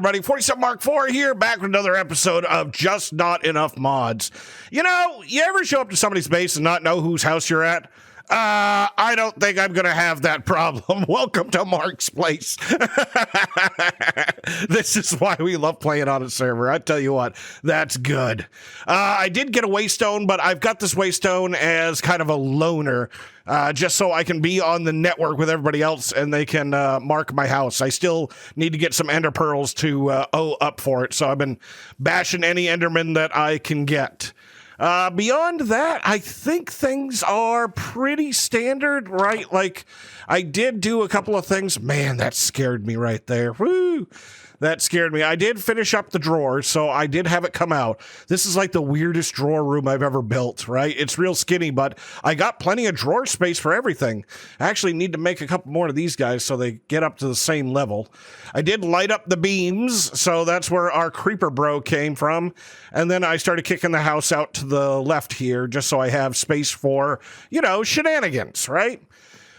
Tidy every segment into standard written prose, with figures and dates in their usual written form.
everybody? 47 Mark IV here, back with another episode of Just Not Enough Mods. You know, you ever show up to somebody's base and not know whose house you're at? I don't think I'm going to have that problem. Welcome to Mark's Place. This is why we love playing on a server. I tell you what, that's good. I did get a waystone, but I've got this waystone as kind of a loner, just so I can be on the network with everybody else and they can mark my house. I still need to get some ender pearls to owe up for it, so I've been bashing any enderman that I can get. Beyond that, I think things are pretty standard, right? Like, I did do a couple of things. Man, that scared me right there. Woo! That scared me. I did finish up the drawer, so I did have it come out. This is like the weirdest drawer room I've ever built, right? It's real skinny, but I got plenty of drawer space for everything. I actually need to make a couple more of these guys so they get up to the same level. I did light up the beams, so that's where our creeper bro came from. And then I started kicking the house out to the left here, just so I have space for, you know, shenanigans, right?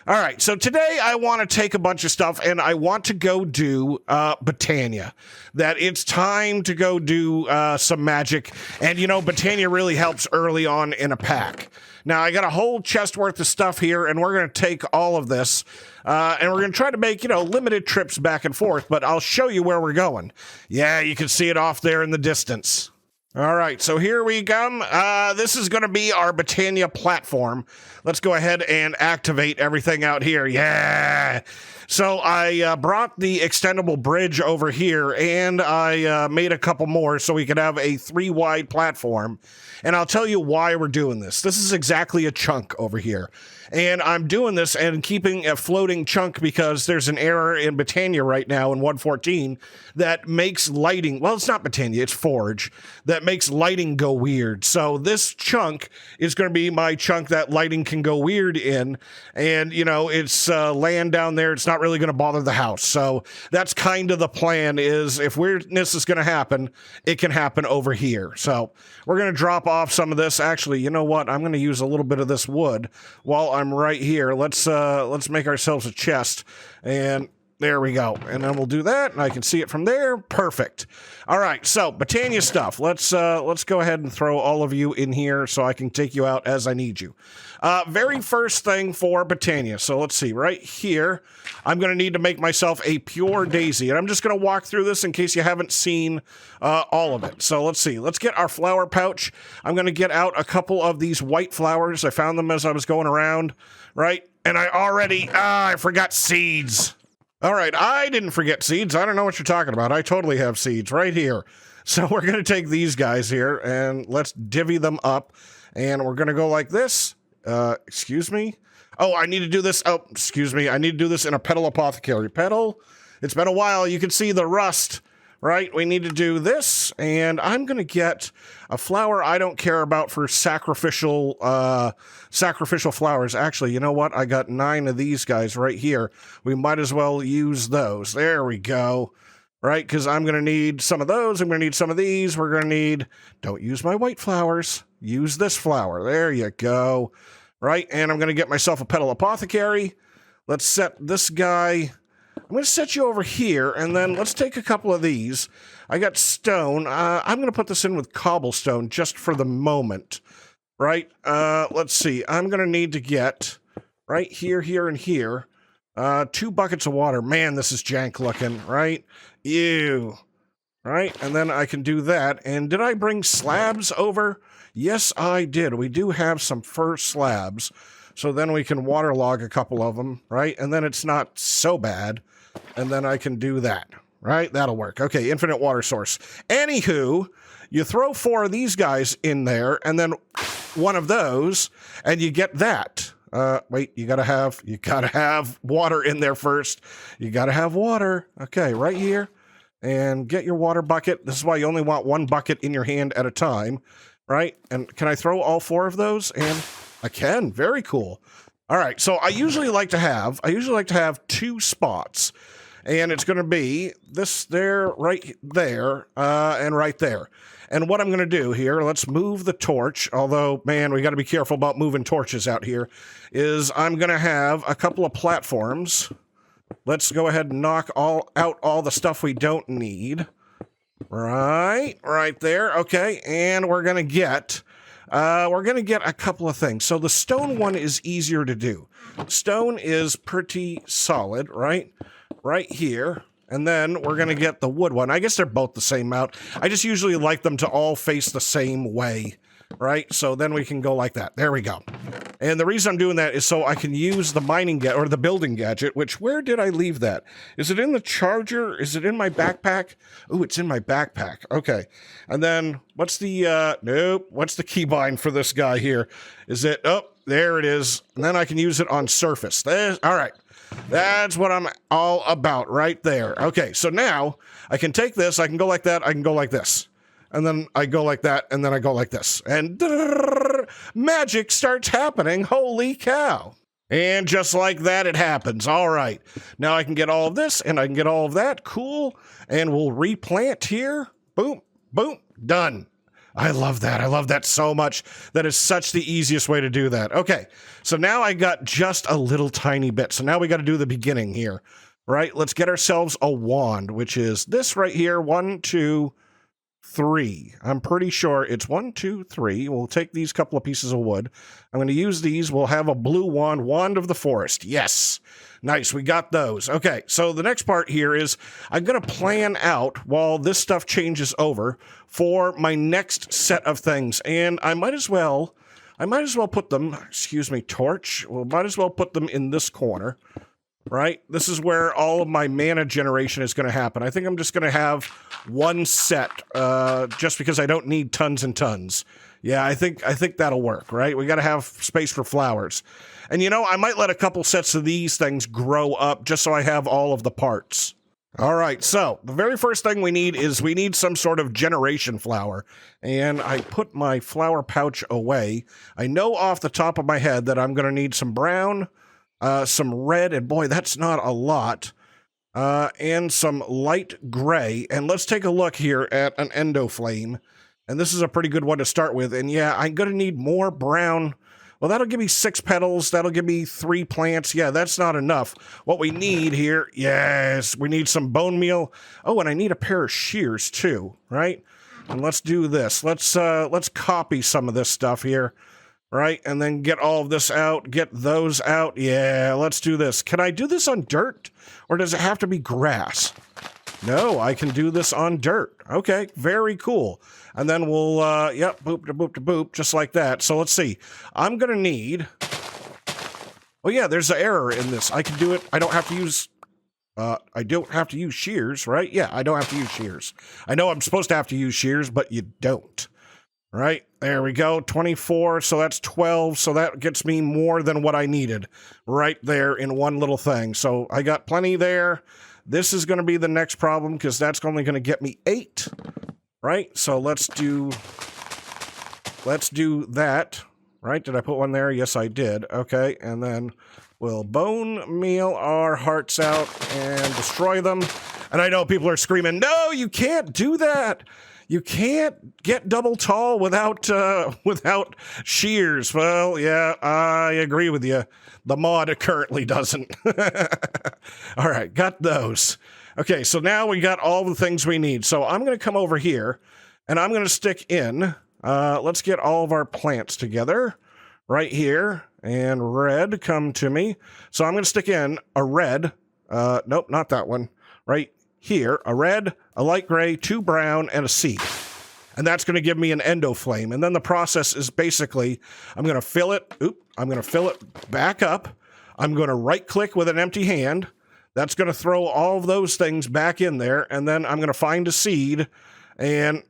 All right, so today I want to take a bunch of stuff and I want to go do Botania. That it's time to go do some magic. And, you know, Botania really helps early on in a pack. Now, I got a whole chest worth of stuff here, and we're going to take all of this. And we're going to try to make, you know, limited trips back and forth, but I'll show you where we're going. Yeah, you can see it off there in the distance. All right, so here we come. This is going to be our Botania platform. Let's go ahead and activate everything out here. Yeah! So I brought the extendable bridge over here, and I made a couple more so we could have a 3-wide platform. And I'll tell you why we're doing this. This is exactly a chunk over here. And I'm doing this and keeping a floating chunk because there's an error in Botania right now in 1.14 that makes lighting, well, it's not Botania, it's Forge, that makes lighting go weird. So this chunk is going to be my chunk that lighting can go weird in. And, you know, it's land down there. It's not really going to bother the house. So that's kind of the plan, is if weirdness is going to happen, it can happen over here. So we're going to drop off some of this. Actually, you know what? I'm going to use a little bit of this wood while I'm right here. Let's make ourselves a chest, and there we go. And then we'll do that, and I can see it from there. Perfect. All right, so Botania stuff. Let's go ahead and throw all of you in here so I can take you out as I need you. Very first thing for Botania. So let's see, right here, I'm going to need to make myself a pure daisy, and I'm just going to walk through this in case you haven't seen all of it. So let's see. Let's get our flower pouch. I'm going to get out a couple of these white flowers. I found them as I was going around, right? And I forgot seeds. All right, I didn't forget seeds. I don't know what you're talking about. I totally have seeds right here. So we're going to take these guys here, and let's divvy them up. And we're going to go like this. Excuse me. Oh, I need to do this. Oh, excuse me. I need to do this in a petal apothecary. Petal. It's been a while. You can see the rust, right? We need to do this, and I'm going to get a flower I don't care about for sacrificial flowers. Actually, you know what? I got 9 of these guys right here. We might as well use those. There we go. Right? Because I'm going to need some of those. I'm going to need some of these. We're going to need, don't use my white flowers. Use this flower. There you go. Right? And I'm going to get myself a petal apothecary. Let's set this guy. I'm going to set you over here, and then let's take a couple of these. I got stone. I'm going to put this in with cobblestone just for the moment, right? Let's see. I'm going to need to get right here, here, and here 2 buckets of water. Man, this is jank looking, right? Ew. Right? And then I can do that. And did I bring slabs over? Yes, I did. We do have some fir slabs. So then we can waterlog a couple of them, right? And then it's not so bad. And then I can do that, right? That'll work. Okay, infinite water source. Anywho, you throw 4 of these guys in there, and then 1 of those, and you get that. Wait, you gotta have water in there first. You gotta have water. Okay, right here. And get your water bucket. This is why you only want 1 bucket in your hand at a time, right? And can I throw all 4 of those? And I can. Very cool. All right, so I usually like to have 2 spots, and it's going to be this there, right there, and right there. And what I'm going to do here, let's move the torch, although, man, we got to be careful about moving torches out here, is I'm going to have a couple of platforms. Let's go ahead and knock out all the stuff we don't need. Right there. Okay, and we're gonna get a couple of things. So the stone one is easier to do. Stone is pretty solid, right? Right here. And then we're gonna get the wood one. I guess they're both the same amount. I just usually like them to all face the same way, right? So then we can go like that. There we go. And the reason I'm doing that is so I can use the or the building gadget, which, where did I leave that? Is it in the charger? Is it in my backpack? Oh, it's in my backpack. Okay. And then what's the, nope, what's the keybind for this guy here? Is it, oh, there it is. And then I can use it on surface. All right. That's what I'm all about right there. Okay. So now I can take this, I can go like that, I can go like this. And then I go like that, and then I go like this. And magic starts happening. Holy cow. And just like that, it happens. All right. Now I can get all of this, and I can get all of that. Cool. And we'll replant here. Boom, boom, done. I love that. I love that so much. That is such the easiest way to do that. Okay. So now I got just a little tiny bit. So now we got to do the beginning here. Right? Let's get ourselves a wand, which is this right here. 1, 2, 3. I'm pretty sure it's 1, 2, 3. We'll take these couple of pieces of wood. I'm going to use these. We'll have a blue wand of the forest. Yes. Nice. We got those. Okay. So the next part here is I'm going to plan out while this stuff changes over for my next set of things. And I might as well put them, torch. Well, might as well put them in this corner. Right? This is where all of my mana generation is going to happen. I think I'm just going to have one set, just because I don't need tons and tons. Yeah, I think that'll work, right? We got to have space for flowers. And I might let a couple sets of these things grow up just so I have all of the parts. All right, so the very first thing we need some sort of generation flower. And I put my flower pouch away. I know off the top of my head that I'm going to need some brown, some red, and boy, that's not a lot, and some light gray. And let's take a look here at an endoflame. And this is a pretty good one to start with. And yeah, I'm going to need more brown. Well, that'll give me 6 petals. That'll give me 3 plants. Yeah, that's not enough. What we need here, yes, we need some bone meal. Oh, and I need a pair of shears too, right? And let's do this. Let's copy some of this stuff here. Right, and then get all of this out, get those out. Yeah, let's do this. Can I do this on dirt, or does it have to be grass? No, I can do this on dirt. Okay, very cool. And then we'll, yep, boop to boop to boop, just like that. So let's see. I'm going to need... Oh, yeah, there's an error in this. I can do it. I don't have to use shears, right? Yeah, I don't have to use shears. I know I'm supposed to have to use shears, but you don't. Right, there we go, 24, so that's 12, so that gets me more than what I needed right there in one little thing. So I got plenty there. This is going to be the next problem because that's only going to get me 8, right? So let's do that, right? Did I put one there? Yes, I did. Okay, and then we'll bone meal our hearts out and destroy them. And I know people are screaming, no, you can't do that. You can't get double tall without shears. Well, yeah, I agree with you. The mod currently doesn't. All right, got those. Okay, so now we got all the things we need. So I'm going to come over here, and I'm going to stick in. Let's get all of our plants together right here. And red, come to me. So I'm going to stick in a red. Nope, not that one. Right here, a red, a light gray, 2 brown, and a seed. And that's going to give me an endoflame. And then the process is basically, I'm going to fill it. I'm going to fill it back up. I'm going to right click with an empty hand. That's going to throw all of those things back in there. And then I'm going to find a seed and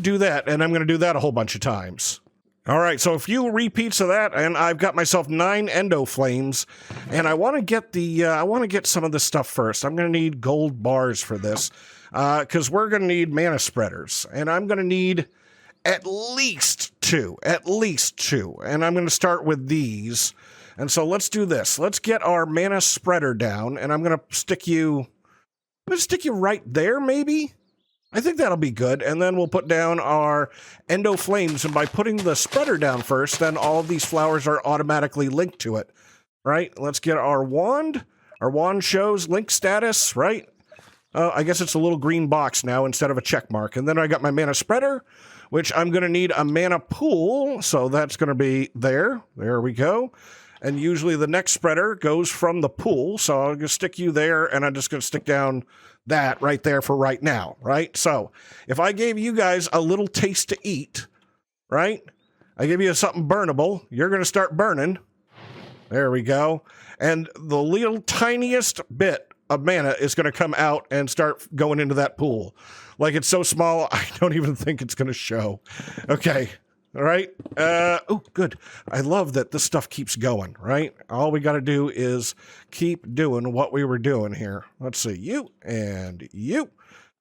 do that. And I'm going to do that a whole bunch of times. All right, so a few repeats of that, and I've got myself 9 endoflames, and I want to get some of this stuff first. I'm going to need gold bars for this, because we're going to need mana spreaders, and I'm going to need at least two, and I'm going to start with these. And so let's do this. Let's get our mana spreader down, and I'm going to stick you right there, maybe? I think that'll be good, and then we'll put down our endo flames, and by putting the spreader down first, then all of these flowers are automatically linked to it, right? Let's get our wand. Our wand shows link status, right? I guess it's a little green box now instead of a check mark. And then I got my mana spreader, which I'm going to need a mana pool. So that's going to be there. There we go. And usually the next spreader goes from the pool. So I'll just stick you there, and I'm just going to stick down that right there for right now, right? So if I gave you guys a little taste to eat, right? I give you something burnable, you're going to start burning. There we go. And the little tiniest bit of mana is going to come out and start going into that pool. Like, it's so small, I don't even think it's going to show. Okay. All right. Oh, good. I love that this stuff keeps going, right? All we got to do is keep doing what we were doing here. Let's see. You and you.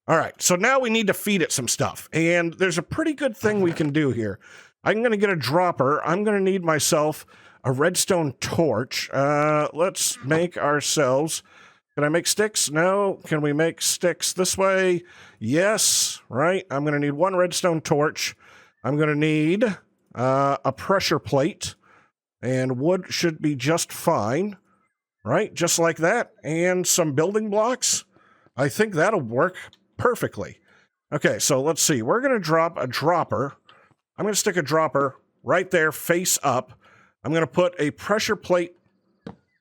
All right. So now we need to feed it some stuff. And there's a pretty good thing we can do here. I'm going to get a dropper. I'm going to need myself a redstone torch. Let's make ourselves... Can I make sticks? No. Can we make sticks this way? Yes. Right. I'm going to need one redstone torch. I'm going to need a pressure plate, and wood should be just fine, right? Just like that. And some building blocks. I think that'll work perfectly. Okay, so let's see. We're going to drop a dropper. I'm going to stick a dropper right there, face up. I'm going to put a pressure plate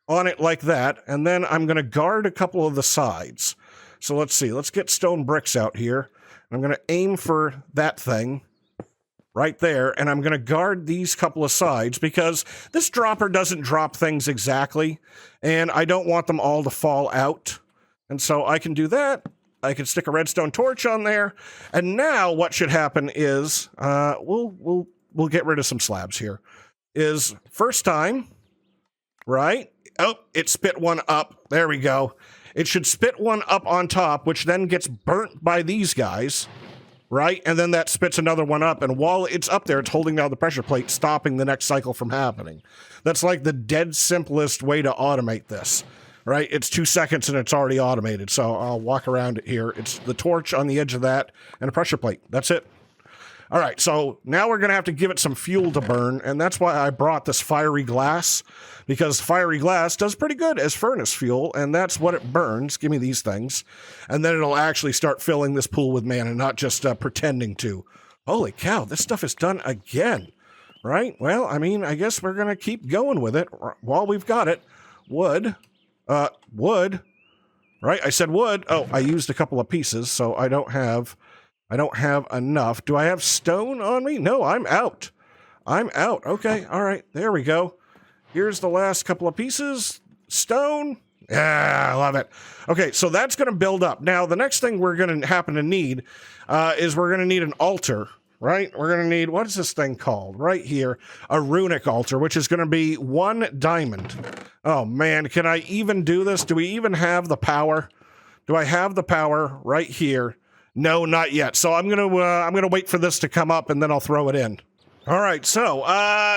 on it like that, and then I'm going to guard a couple of the sides. So let's see. Let's get stone bricks out here. I'm going to aim for that thing right there, and I'm going to guard these couple of sides because this dropper doesn't drop things exactly, and I don't want them all to fall out. And so I can do that. I can stick a redstone torch on there, and now what should happen is we'll get rid of some slabs here. Is first time, right? Oh, it spit one up. There we go. It should spit one up on top, which then gets burnt by these guys, right? And then that spits another one up. And while it's up there, it's holding down the pressure plate, stopping the next cycle from happening. That's like the dead simplest way to automate this, right? It's 2 seconds and it's already automated. So I'll walk around it here. It's the torch on the edge of that and a pressure plate. That's it. All right, so now we're going to have to give it some fuel to burn, and that's why I brought this fiery glass, because fiery glass does pretty good as furnace fuel, and that's what it burns. Give me these things. And then it'll actually start filling this pool with mana, not just pretending to. Holy cow, this stuff is done again, right? Well, I mean, I guess we're going to keep going with it while we've got it. Wood, right? I said wood. Oh, I used a couple of pieces, so I don't have enough. Do I have stone on me? No, I'm out. I'm out. Okay, all right, there we go. Here's the last couple of pieces. Stone. Yeah, I love it. Okay, so that's going to build up. Now, the next thing we're going to happen to need is we're going to need an altar, right? We're going to need, what is this thing called? Right here, a runic altar, which is going to be 1 diamond. Oh, man, can I even do this? Do we even have the power? Do I have the power right here? No, not yet. So I'm gonna wait for this to come up, and then I'll throw it in. All right, so,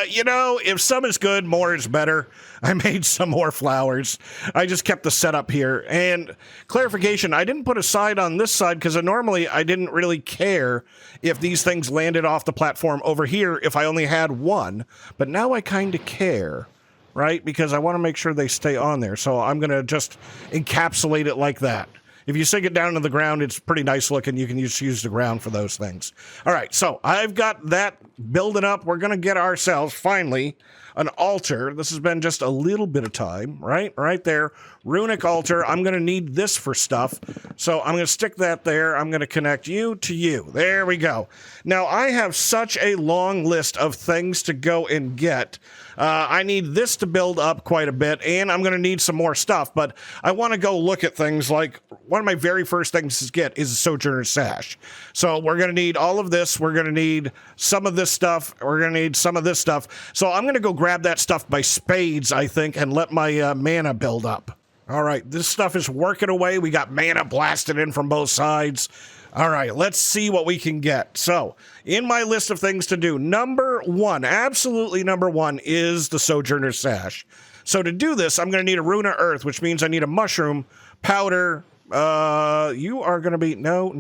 you know, if some is good, more is better. I made some more flowers. I just kept the setup here. And clarification, I didn't put a side on this side because normally I didn't really care if these things landed off the platform over here if I only had one. But now I kind of care, right? Because I want to make sure they stay on there. So I'm going to just encapsulate it like that. If you sink it down to the ground, it's pretty nice looking. You can just use the ground for those things. All right, so I've got that building up. We're going to get ourselves, finally, an altar. This has been just a little bit of time, right? Right there. Runic altar. I'm going to need this for stuff. So I'm going to stick that there. I'm going to connect you to you. There we go. Now, I have such a long list of things to go and get. I need this to build up quite a bit, and I'm going to need some more stuff, but I want to go look at things like one of my very first things to get is a Sojourner's Sash. So we're going to need all of this. We're going to need some of this stuff. We're going to need some of this stuff. So I'm going to go grab that stuff by spades, I think, and let my mana build up. All right, this stuff is working away. We got mana blasted in from both sides. All right, let's see what we can get. So, in my list of things to do, number one, absolutely number one, is the Sojourner's Sash. So to do this, I'm going to need a rune of earth, which means I need a mushroom, powder. You are going to be, no.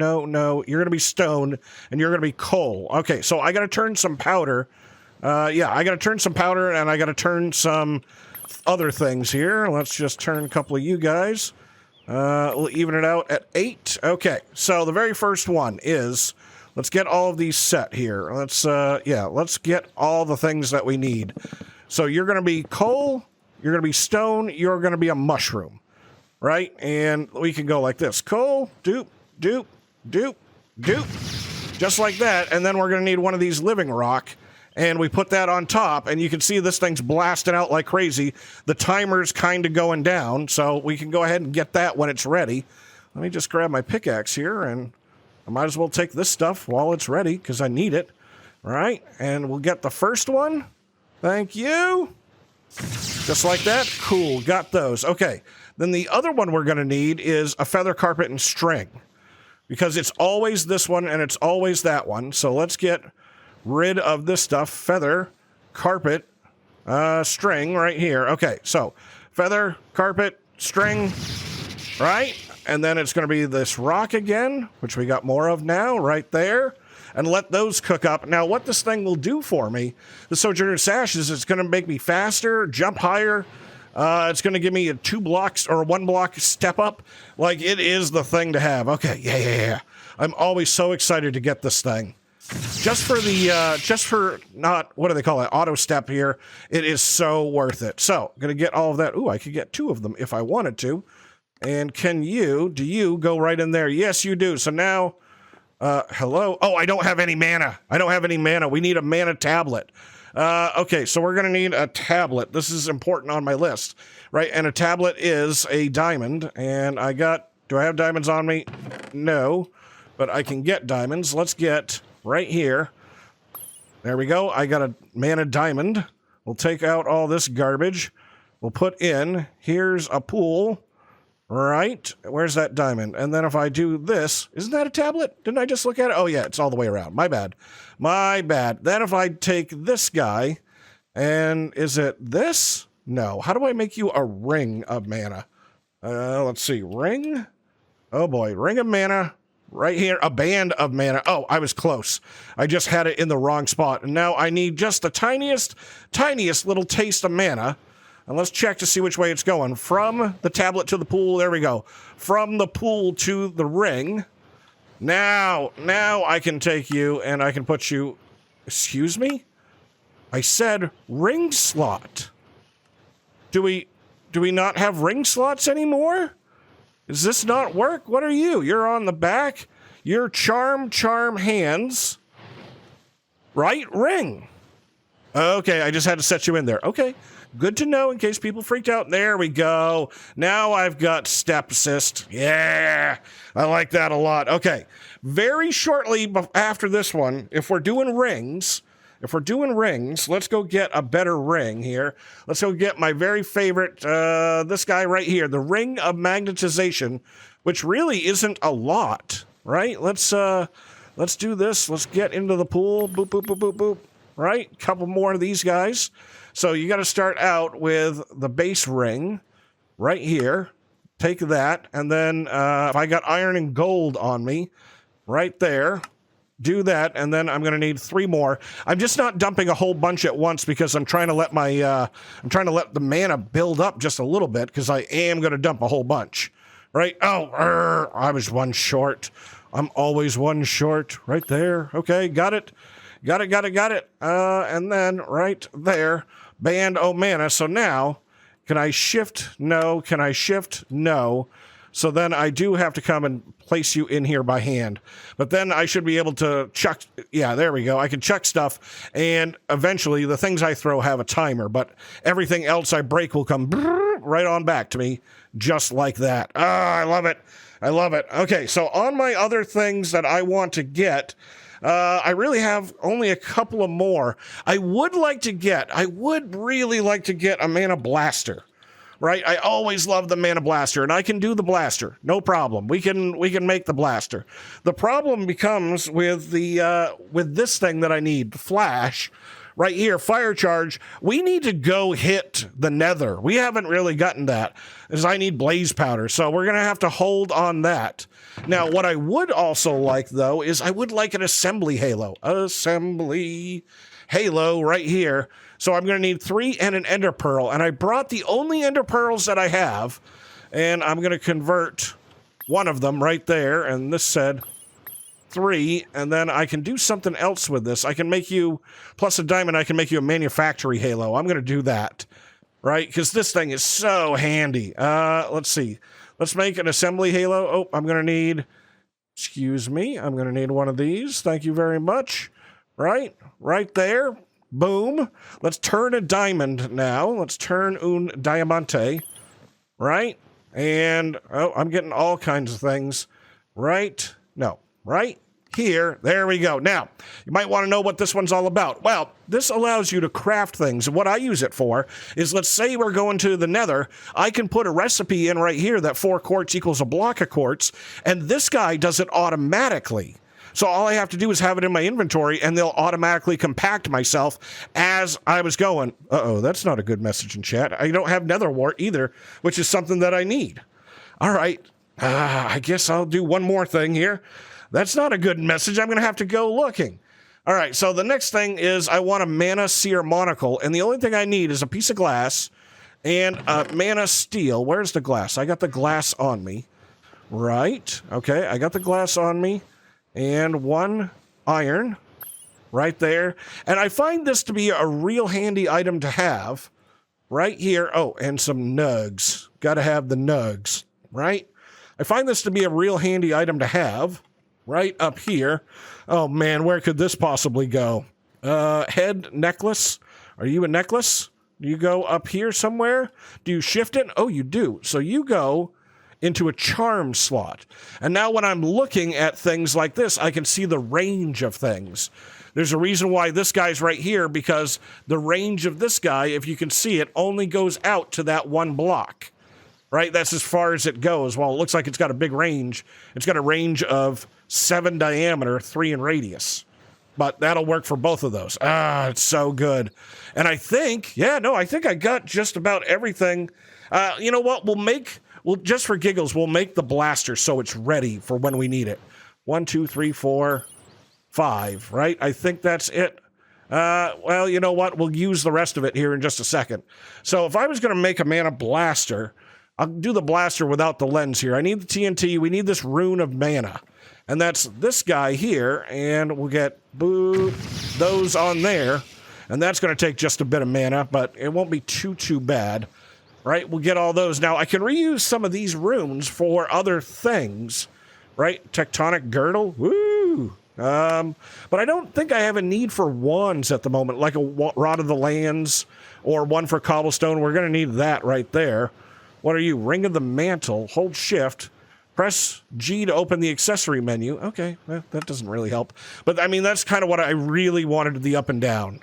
You're going to be stone, and you're going to be coal. Okay, so I got to turn some powder. I got to turn some powder, and I got to turn some other things here. Let's just turn a couple of you guys. We'll even it out at 8. Okay, so the very first one is, let's get all of these set here. Let's get all the things that we need. So you're going to be coal, you're going to be stone, you're going to be a mushroom, right? And we can go like this. Coal, doop, doop, doop, doop. Just like that. And then we're going to need one of these living rock. And we put that on top, and you can see this thing's blasting out like crazy. The timer's kind of going down, so we can go ahead and get that when it's ready. Let me just grab my pickaxe here, and I might as well take this stuff while it's ready, because I need it. All right, and we'll get the first one. Thank you. Just like that. Cool, got those. Okay, then the other one we're going to need is a feather carpet and string, because it's always this one, and it's always that one. So let's get rid of this stuff. Feather, carpet, string right here. Okay, so feather, carpet, string, right? And then it's going to be this rock again, which we got more of now, right there. And let those cook up. Now, what this thing will do for me, the Sojourner Sash, is it's going to make me faster, jump higher. It's going to give me a 2 blocks or a 1 block step up. Like, it is the thing to have. Okay, yeah. I'm always so excited to get this thing. Just for not, what do they call it, auto step here, it is so worth it. So, I'm going to get all of that. Ooh, I could get 2 of them if I wanted to. And do you go right in there? Yes, you do. So now, hello? Oh, I don't have any mana. We need a mana tablet. Okay, so we're going to need a tablet. This is important on my list, right? And a tablet is a diamond. And do I have diamonds on me? No, but I can get diamonds. Let's get right here. There we go. I got a mana diamond. We'll take out all this garbage. We'll put in, here's a pool, right? Where's that diamond? And then if I do this, isn't that a tablet? Didn't I just look at it? Oh yeah, it's all the way around. My bad. Then if I take this guy, and is it this? No. How do I make you a ring of mana? Let's see. Ring? Oh boy. Ring of mana. Right here, a band of mana. Oh, I was close. I just had it in the wrong spot. And now I need just the tiniest little taste of mana. And let's check to see which way it's going. From the tablet to the pool. There we go. From the pool to the ring. Now I can take you and I can put you... Excuse me? I said ring slot. Do we not have ring slots anymore? Does this not work? What are you? You're on the back. You're charm hands. Right? Ring. Okay, I just had to set you in there. Okay, good to know in case people freaked out. There we go. Now I've got step assist. Yeah, I like that a lot. Okay, very shortly after this one, if we're doing rings, let's go get a better ring here. Let's go get my very favorite, this guy right here, the Ring of Magnetization, which really isn't a lot, right? Let's do this. Let's get into the pool. Boop, boop, boop, boop, boop. Right? Couple more of these guys. So you got to start out with the base ring right here. Take that. And then if I got iron and gold on me, right there. Do that, and then I'm going to need 3 more. I'm just not dumping a whole bunch at once because I'm trying to let the mana build up just a little bit because I am going to dump a whole bunch, right? Oh, I was 1 short. I'm always 1 short. Right there. Okay, got it. And then right there, band o mana. So now, can I shift? No. Can I shift? No. So then I do have to come and place you in here by hand. But then I should be able to chuck... Yeah, there we go. I can chuck stuff, and eventually the things I throw have a timer, but everything else I break will come right on back to me, just like that. Ah, I love it. Okay, so on my other things that I want to get... I really have only a couple of more. I would really like to get a mana blaster. Right? I always love the mana blaster, and I can do the blaster. No problem. We can make the blaster. The problem becomes with with this thing that I need, flash, right here, fire charge. We need to go hit the nether. We haven't really gotten that, as I need blaze powder, so we're going to have to hold on that. Now, what I would also like, though, is I would like an assembly halo. Assembly halo right here. So I'm going to need 3 and an ender pearl. And I brought the only ender pearls that I have. And I'm going to convert one of them right there. And this said 3. And then I can do something else with this. I can make you, plus a diamond, I can make you a manufactory halo. I'm going to do that, right? Because this thing is so handy. Let's see. Let's make an assembly halo. Oh, I'm going to need, excuse me, I'm going to need one of these. Thank you very much. Right there. Boom. Let's turn a diamond now. Let's turn un diamante. Right? And, oh, I'm getting all kinds of things. Right here. There we go. Now, you might want to know what this one's all about. Well, this allows you to craft things. And what I use it for is, let's say we're going to the nether. I can put a recipe in right here that 4 quartz equals a block of quartz. And this guy does it automatically. So all I have to do is have it in my inventory, and they'll automatically compact myself as I was going. Uh-oh, that's not a good message in chat. I don't have nether wart either, which is something that I need. All right. I guess I'll do one more thing here. That's not a good message. I'm going to have to go looking. All right, so the next thing is I want a mana seer monocle, and the only thing I need is a piece of glass and a mana steel. Where's the glass? I got the glass on me. Right. Okay, I got the glass on me. And 1 iron right there. And I find this to be a real handy item to have right here. Oh, and some nugs. Got to have the nugs, right? I find this to be a real handy item to have right up here. Oh, man, where could this possibly go? Head necklace. Are you a necklace? Do you go up here somewhere? Do you shift it? Oh, you do. So you go into a charm slot. And now when I'm looking at things like this, I can see the range of things. There's a reason why this guy's right here, because the range of this guy, if you can see it, only goes out to that 1 block, right? That's as far as it goes. Well, it looks like it's got a big range. It's got a range of 7 diameter, 3 in radius. But that'll work for both of those. Ah, it's so good. And I think, I think I got just about everything. You know what? Well, just for giggles, we'll make the blaster so it's ready for when we need it. 1, 2, 3, 4, 5, right? I think that's it. Well, you know what? We'll use the rest of it here in just a second. So if I was going to make a mana blaster, I'll do the blaster without the lens here. I need the TNT. We need this rune of mana. And that's this guy here. And we'll get those on there. And that's going to take just a bit of mana, but it won't be too bad. Right, we'll get all those. Now, I can reuse some of these runes for other things, right? Tectonic girdle, woo! But I don't think I have a need for wands at the moment, like a Rod of the Lands or one for cobblestone. We're going to need that right there. What are you? Ring of the Mantle. Hold shift. Press G to open the accessory menu. Okay, well, that doesn't really help. But, I mean, that's kind of what I really wanted, the up and down,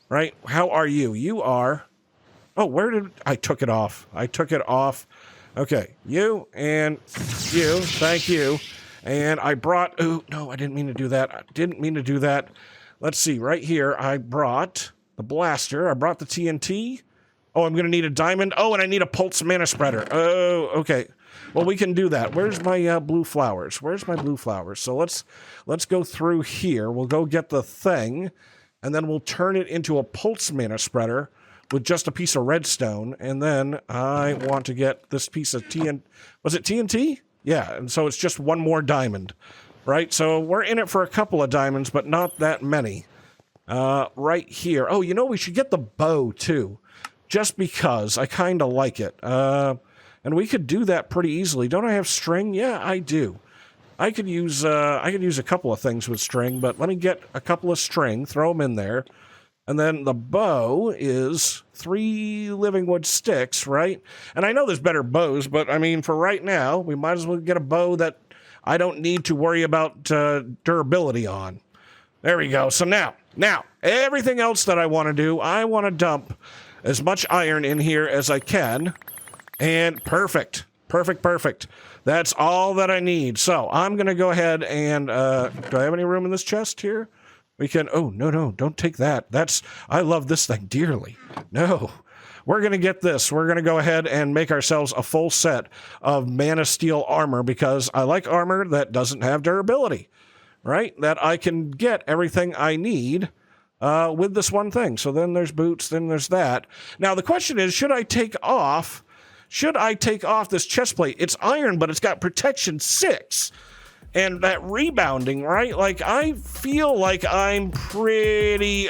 right? How are you? You are... Oh, where did I took it off? I took it off. Okay, you and you. Thank you. And I brought. Oh no, I didn't mean to do that. Let's see. Right here, I brought the blaster. I brought the TNT. Oh, I'm gonna need a diamond. Oh, and I need a pulse mana spreader. Oh, okay. Well, we can do that. Where's my blue flowers? So let's go through here. We'll go get the thing, and then we'll turn it into a pulse mana spreader with just a piece of redstone, and then I want to get this piece of TNT. Was it TNT? Yeah, and so it's just 1 more diamond, right? So we're in it for a couple of diamonds, but not that many. Right here. Oh, you know, we should get the bow, too, just because I kind of like it. And we could do that pretty easily. Don't I have string? Yeah, I do. I could use a couple of things with string, but let me get a couple of string, throw them in there. And then the bow is 3 living wood sticks, right? And I know there's better bows, but I mean, for right now, we might as well get a bow that I don't need to worry about durability on. There we go. So now, everything else that I want to do, I want to dump as much iron in here as I can. And perfect. That's all that I need. So I'm going to go ahead and, do I have any room in this chest here? We can, oh, no, don't take that. I love this thing dearly. No, we're going to get this. We're going to go ahead and make ourselves a full set of mana steel armor, because I like armor that doesn't have durability, right? That I can get everything I need with this one thing. So then there's boots, then there's that. Now the question is, should I take off should I take off this chest plate? It's iron, but it's got protection 6. And that rebounding, right? Like, I feel like I'm pretty,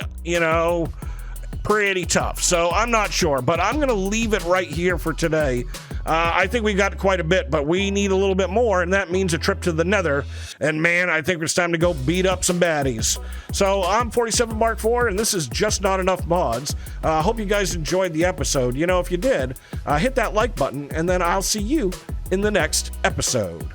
pretty tough. So I'm not sure, but I'm going to leave it right here for today. I think we got quite a bit, but we need a little bit more, and that means a trip to the Nether. And man, I think it's time to go beat up some baddies. So I'm 47 Mark IV, and this is Just Not Enough Mods. Hope you guys enjoyed the episode. If you did, hit that like button, and then I'll see you in the next episode.